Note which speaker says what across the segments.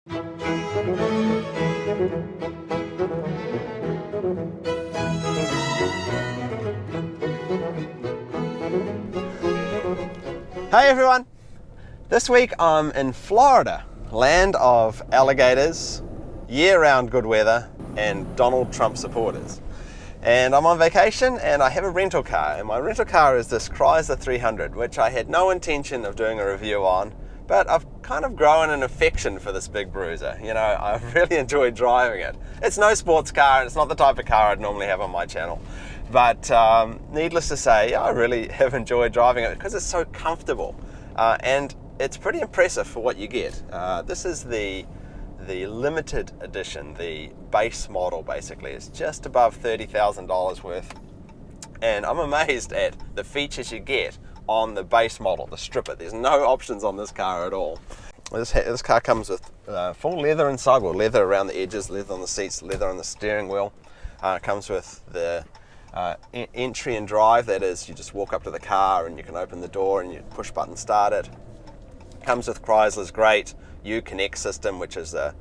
Speaker 1: Hey everyone! This week I'm in Florida, land of alligators, year-round good weather, and Donald Trump supporters. And I'm on vacation and I have a rental car, and my rental car is this Chrysler 300, which I had no intention of doing a review on, but I've kind of grown an affection for this big bruiser. You know, I really enjoyed driving it. It's no sports car, and it's not the type of car I'd normally have on my channel. But needless to say, I really have enjoyed driving it because it's so comfortable. And it's pretty impressive for what you get. This is the limited edition, the base model basically. It's just above $30,000 worth. And I'm amazed at the features you get on the base model, the stripper. There's no options on this car at all. This car comes with full leather inside, well, leather around the edges, leather on the seats, leather on the steering wheel. It comes with the entry and drive, that is, you just walk up to the car and you can open the door and you push button start it. Comes with Chrysler's great Uconnect system, which is a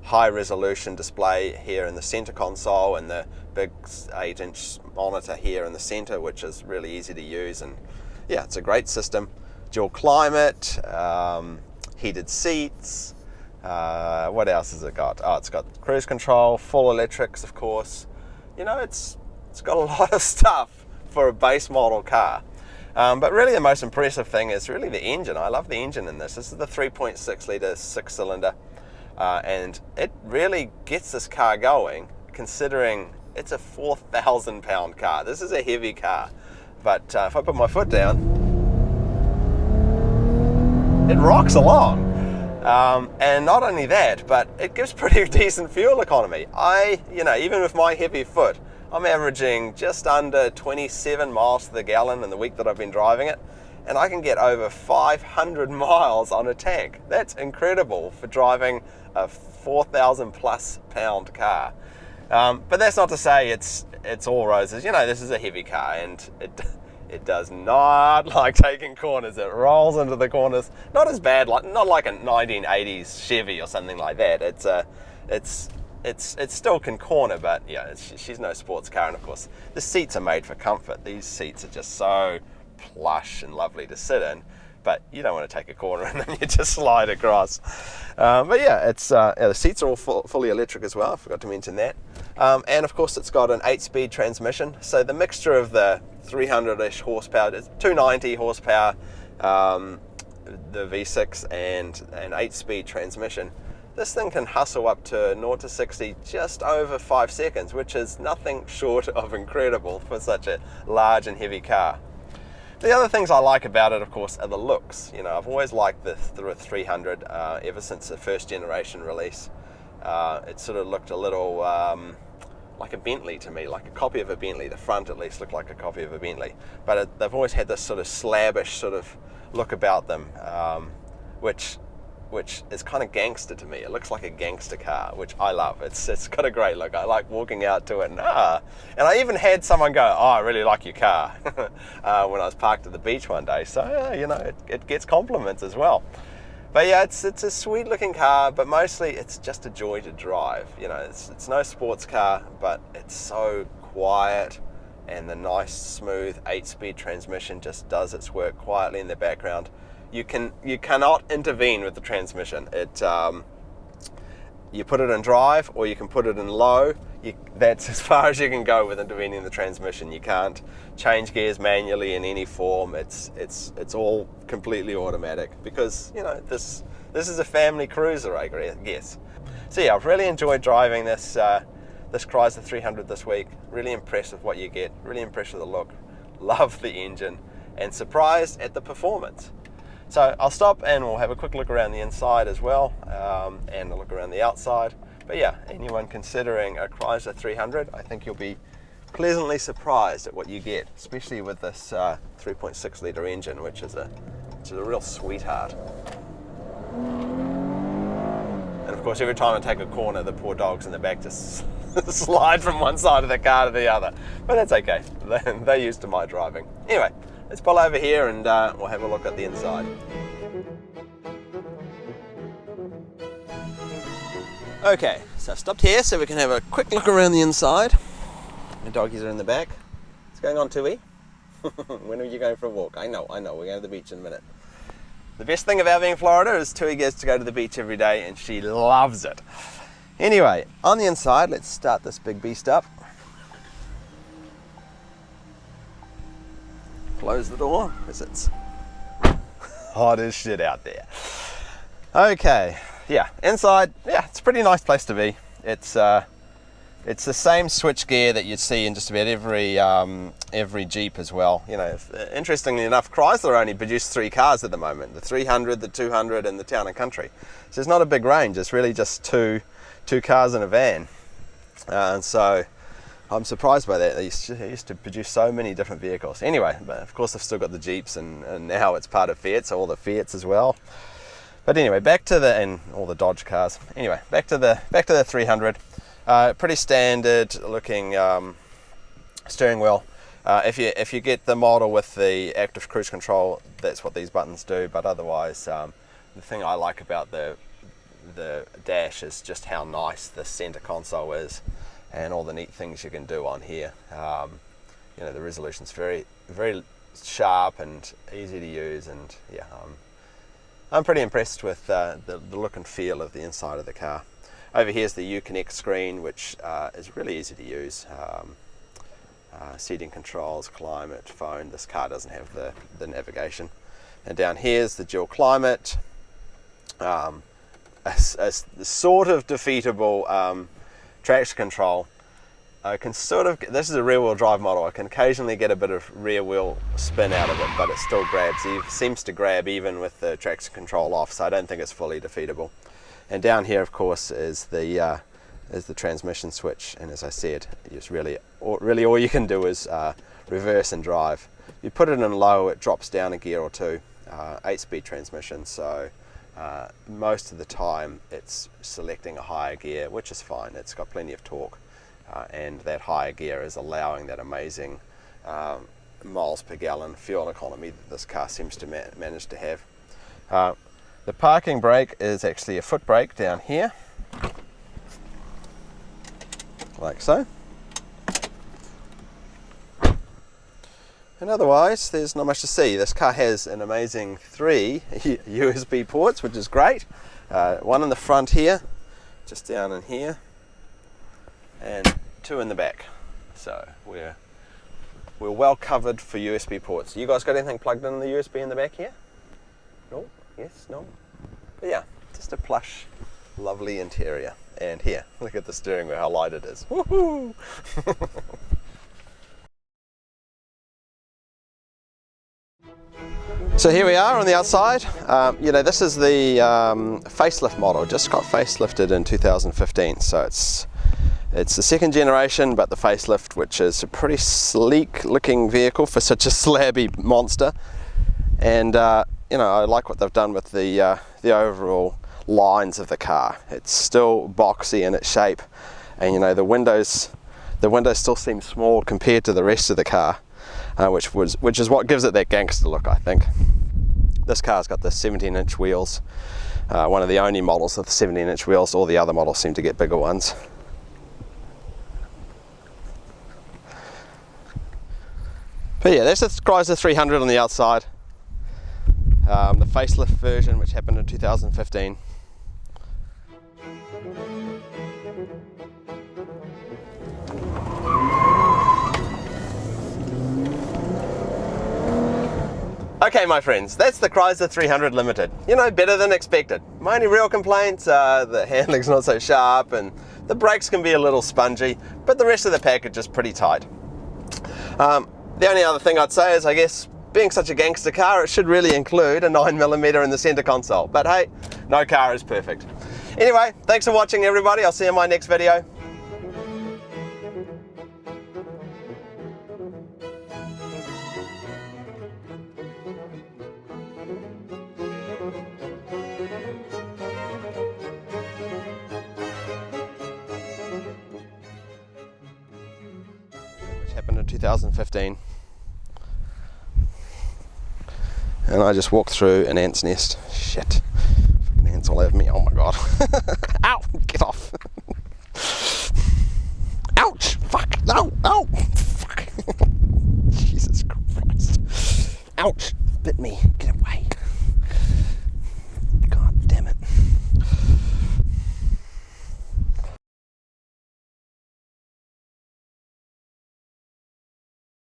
Speaker 1: high resolution display here in the center console and the big 8-inch monitor here in the center, which is really easy to use. And yeah, it's a great system. Dual climate, heated seats. What else has it got? Oh, it's got cruise control, full electrics, of course. You know, it's got a lot of stuff for a base model car. But really the most impressive thing is really the engine. I love the engine in this. This is the 3.6 litre 6-cylinder. And it really gets this car going, considering it's a 4,000 pound car. This is a heavy car. But if I put my foot down, it rocks along. And not only that, but it gives pretty decent fuel economy. Even with my heavy foot, I'm averaging just under 27 miles to the gallon in the week that I've been driving it, and I can get over 500 miles on a tank. That's incredible for driving a 4,000 plus pound car. But that's not to say it's all roses. You know, this is a heavy car, and it does not like taking corners. It rolls into the corners. Not as bad, not like a 1980s Chevy or something like that. It still can corner, but yeah, she's no sports car. And of course, the seats are made for comfort. These seats are just so plush and lovely to sit in, but you don't want to take a corner and then you just slide across. But yeah, the seats are all fully electric as well. I forgot to mention that. And of course, it's got an 8-speed transmission. So the mixture of the 300-ish horsepower, it's 290 horsepower, the V6 and an 8-speed transmission. This thing can hustle up to 0 to 60 just over 5 seconds, which is nothing short of incredible for such a large and heavy car. The other things I like about it, of course, are the looks. You know, I've always liked the 300 ever since the first generation release. It sort of looked a little like a Bentley to me, like a copy of a Bentley. The front at least looked like a copy of a Bentley. But they've always had this sort of slabbish sort of look about them, which is kind of gangster to me. It looks like a gangster car, which I love. It's got a great look. I like walking out to it and I even had someone go, "Oh, I really like your car," when I was parked at the beach one day. So you know, it gets compliments as well. But yeah, it's a sweet looking car, but mostly it's just a joy to drive. You know, it's no sports car, but it's so quiet, and the nice smooth 8-speed transmission just does its work quietly in the background. You cannot intervene with the transmission. You put it in drive or you can put it in low. That's as far as you can go with intervening in the transmission. You can't change gears manually in any form. It's all completely automatic because, you know, this is a family cruiser, I guess. So yeah, I've really enjoyed driving this Chrysler 300 this week. Really impressed with what you get. Really impressed with the look. Love the engine and surprised at the performance. So I'll stop and we'll have a quick look around the inside as well, and a look around the outside. But yeah, anyone considering a Chrysler 300, I think you'll be pleasantly surprised at what you get, especially with this 3.6 litre engine, which is a real sweetheart. And of course, every time I take a corner, the poor dogs in the back just slide from one side of the car to the other. But that's okay, they're used to my driving. Anyway, let's pull over here and we'll have a look at the inside. Okay, so I've stopped here so we can have a quick look around the inside. The doggies are in the back. What's going on, Tui? When are you going for a walk? I know, we're going to the beach in a minute. The best thing about being in Florida is Tui gets to go to the beach every day and she loves it. Anyway, on the inside, let's start this big beast up. Close the door, because it's hot as shit out there. Okay, yeah, inside, yeah, it's a pretty nice place to be. It's the same switch gear that you'd see in just about every Jeep as well. You know, interestingly enough, Chrysler only produce 3 cars at the moment: the 300, the 200, and the Town and Country. So it's not a big range. It's really just two cars in a van, and so I'm surprised by that. They used to produce so many different vehicles. Anyway, but of course they've still got the Jeeps, and now it's part of Fiat, so all the Fiats as well. But anyway, back to and all the Dodge cars. Anyway, back to the 300. Pretty standard looking steering wheel. If you get the model with the active cruise control, that's what these buttons do. But otherwise, the thing I like about the dash is just how nice the center console is, and all the neat things you can do on here. You know, the resolution's very, very sharp and easy to use, and yeah, I'm pretty impressed with the look and feel of the inside of the car. Over here's the Uconnect screen, which is really easy to use. Seating controls, climate, phone. This car doesn't have the navigation. And down here's the dual climate. A sort of defeatable traction control. I can sort of, this is a rear wheel drive model, I can occasionally get a bit of rear wheel spin out of it, but it still grabs, it seems to grab even with the traction control off, so I don't think it's fully defeatable. And down here, of course, is the transmission switch, and as I said, it's really all you can do is reverse and drive. You put it in low, it drops down a gear or two. 8-speed transmission, so most of the time it's selecting a higher gear, which is fine. It's got plenty of torque, and that higher gear is allowing that amazing miles per gallon fuel economy that this car seems to manage to have. The parking brake is actually a foot brake down here, like so. And otherwise, there's not much to see. This car has an amazing 3 USB ports, which is great. One in the front here, just down in here, and 2 in the back. So we're well covered for USB ports. You guys got anything plugged in the USB in the back here? No? Yes? No? But yeah, just a plush, lovely interior. And here, look at the steering wheel, how light it is. Woohoo! So here we are on the outside. You know, this is the facelift model, just got facelifted in 2015, so it's the 2nd generation, but the facelift, which is a pretty sleek looking vehicle for such a slabby monster. And you know, I like what they've done with the overall lines of the car. It's still boxy in its shape, and you know, the windows still seem small compared to the rest of the car. Which is what gives it that gangster look, I think. This car's got the 17-inch wheels, one of the only models with the 17-inch wheels. All the other models seem to get bigger ones. But yeah, that's the Chrysler 300 on the outside. The facelift version, which happened in 2015. Okay, my friends, that's the Chrysler 300 Limited. You know, better than expected. My only real complaints are the handling's not so sharp and the brakes can be a little spongy, but the rest of the package is pretty tight. The only other thing I'd say is, I guess, being such a gangster car, it should really include a 9mm in the center console. But hey, no car is perfect. Anyway, thanks for watching, everybody. I'll see you in my next video. Happened in 2015, and I just walked through an ant's nest. Shit, fucking ants all over me, oh my god.